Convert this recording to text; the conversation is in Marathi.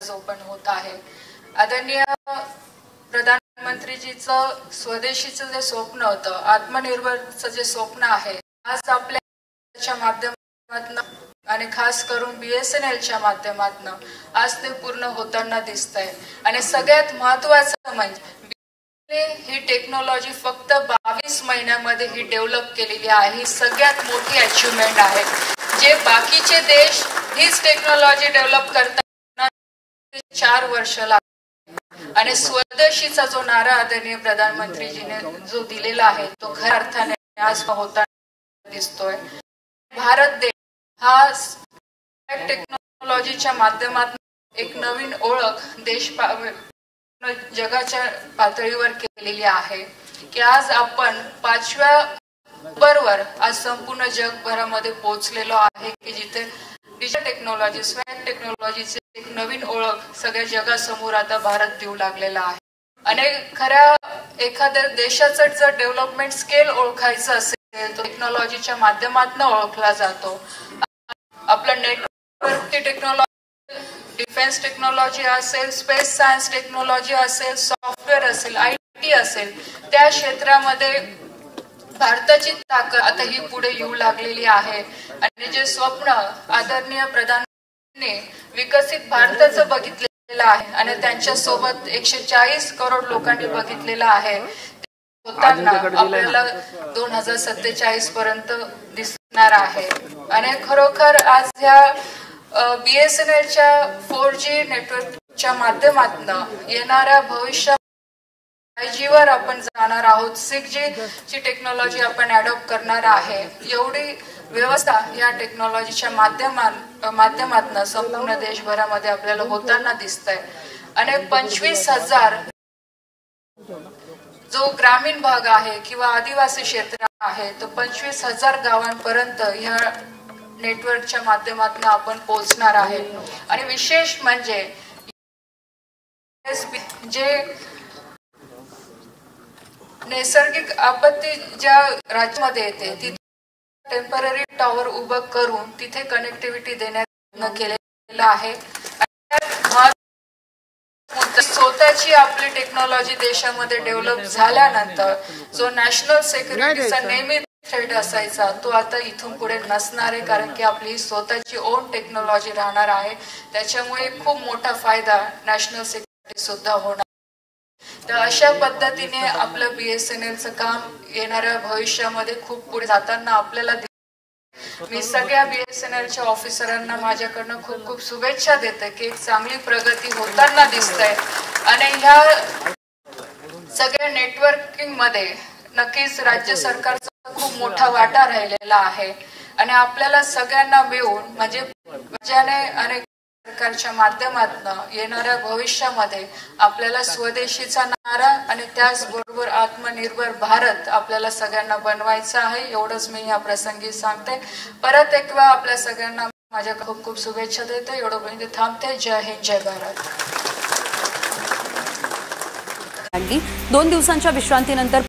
आज ओपन होत आहे। आदरणीय प्रधानमंत्रीजीचं स्वदेशीचं जे स्वप्न होतं, आत्मनिर्भरचं जे स्वप्न आहे, आज आपल्या माध्यमातून आणि खास करून BSNLच्या माध्यमातून आज ते पूर्ण होताना दिसतंय। आणि सगळ्यात महत्त्वाचं म्हणजे ही टेक्नॉलॉजी फक्त 22 महिन्यामध्ये ही डेव्हलप केलेली आहे। ही सगळ्यात मोठी अचीवमेंट आहे। जे बाकीचे देश हीच टेक्नॉलॉजी डेव्हलप करताना 4 वर्ष लागतात। आणि स्वदेशीचा जो नारा आदरणीय प्रधानमंत्रीजीने जो दिलेला आहे तो खऱ्या अर्थाने आज होताना दिसतोय। भारत देश हा टेक्नॉलॉजीच्या माध्यमातून एक नवीन ओळख जगाच्या पातळीवर केलेली आहे की आज आपण 5व्या नंबरवर आज संपूर्ण जगभरामध्ये पोहोचलेलो आहे की जिथे डिजिटल टेक्नॉलॉजी स्वॅग टेक्नॉलॉजीची एक नवीन ओळख सगळ्या जगासमोर आता भारत देऊ लागलेला आहे। आणि खऱ्या एखाद्या देशाचं जर डेव्हलपमेंट स्केल ओळखायचं असेल तर टेक्नॉलॉजीच्या माध्यमातून ओळखला जातो। आपलं नेटवर्कची टेक्नॉलॉजी, डिफेन्स टेक्नॉलॉजी असेल, स्पेस सायन्स टेक्नॉलॉजी असेल, सॉफ्टवेअर असेल, IT असेल, त्या क्षेत्रामध्ये भारताची ताकद आता ही पुढे येऊ लागलेली आहे। आणि जे स्वप्न आदरणीय प्रधानमंत्र्यांनी विकसित भारताचं बघितलेलं आहे आणि त्यांच्या सोबत 140 करोड लोकांनी बघितलेलं आहे होताना आपल्याला 2047 पर्यंत दिसणार आहे। आणि खरोखर आज ह्या BSNLच्या 4G नेटवर्कच्या माध्यमातून येणाऱ्या भविष्यात 5G वर आपण जाणार आहोत, 6G ची टेक्नॉलॉजी आपण अडॉप्ट करणार आहे। एवढी व्यवस्था या टेक्नॉलॉजीच्या माध्यमातून संपूर्ण देशभरामध्ये आपल्याला होताना दिसतंय। आणि 25,000 जो ग्रामीण भाग आहे किंवा आदिवासी क्षेत्र आहे तर 25,000 गावांपर्यंत ह्या नेटवर्कच्या माध्यमातून आपण पोहोचणार आहे। आणि विशेष म्हणजे जे नैसर्गिक आपत्ती ज्या राज्यामध्ये येते तिथे टेम्पररी टॉवर उभं करून तिथे कनेक्टिव्हिटी देण्यात केलेलं आहे। स्वतःची आपली टेक्नॉलॉजी देशामध्ये डेव्हलप झाल्यानंतर जो नॅशनल सिक्युरिटीचा नेहमी थ्रेट असायचा तो आता इथून पुढे नसणार आहे, कारण की आपली स्वतःची ओन टेक्नॉलॉजी राहणार आहे। त्याच्यामुळे खूप मोठा फायदा नॅशनल सिक्युरिटी सुद्धा होणार। तर अशा पद्धतीने आपलं BSNLचं काम येणाऱ्या भविष्यामध्ये खूप पुढे जाताना आपल्याला मी सगळ्या BSNLच्या ऑफिसरांना माझ्याकडनं खूप खूप शुभेच्छा देते की एक चांगली प्रगती होताना दिसतंय। आणि ह्या सगळ्या नेटवर्किंग मध्ये नक्कीच राज्य सरकारचा खूप मोठा वाटा राहिलेला आहे। आणि आपल्याला सगळ्यांना मिळून म्हणजे ज्याने अनेक सरकारच्या माध्यमातून येणाऱ्या भविष्यामध्ये आपल्याला स्वदेशीचा नारा आणि त्याचबरोबर आत्मनिर्भर भारत आपल्याला सगळ्यांना बनवायचा आहे। एवढंच मी या प्रसंगी सांगते। परत एक वेळा आपल्या सगळ्यांना माझ्या खूप खूप शुभेच्छा देते। एवढं म्हणजे थांबते। जय हिंद, जय भारत। 2 दिवसांच्या विश्रांतीनंतर